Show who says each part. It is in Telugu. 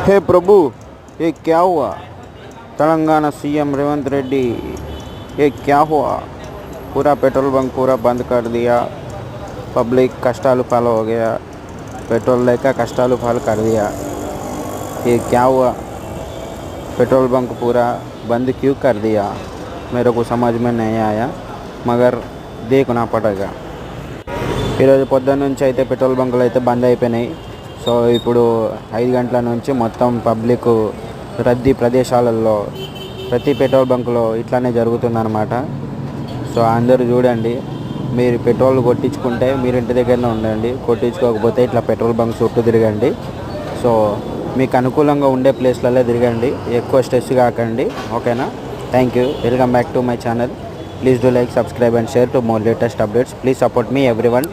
Speaker 1: हे प्रभु, ये क्या हुआ? तेलंगाना सीएम रेवंत रेड्डी, ये क्या हुआ? पूरा पेट्रोल बंक पूरा बंद कर दिया। पब्लिक कष्टालु पाल हो गया। पेट्रोल लेकर कष्टालु पाल कर दिया। ये क्या हुआ? पेट्रोल बंक पूरा बंद क्यों कर दिया? मेरे को समझ में नहीं आया, मगर देखना पड़ेगा। ఈరోజు పొద్దున్న నుంచి అయితే పెట్రోల్ బంకులు అయితే బంద్ అయిపోయినాయి. సో ఇప్పుడు 5 గంటల నుంచి మొత్తం పబ్లిక్ రద్దీ ప్రదేశాలలో ప్రతి పెట్రోల్ బంకులో ఇట్లానే జరుగుతుందన్నమాట. సో అందరూ చూడండి, మీరు పెట్రోల్ కొట్టించుకుంటే మీరు ఇంటి దగ్గరనే ఉండండి, కొట్టించుకోకపోతే ఇట్లా పెట్రోల్ బంక్ చుట్టూ తిరగండి. సో మీకు అనుకూలంగా ఉండే ప్లేస్లలో తిరగండి, ఎక్కువ స్ట్రెస్ కాకండి. ఓకేనా? Thank you. Welcome back to my channel. Please do like, subscribe and share to more latest updates. Please support me everyone.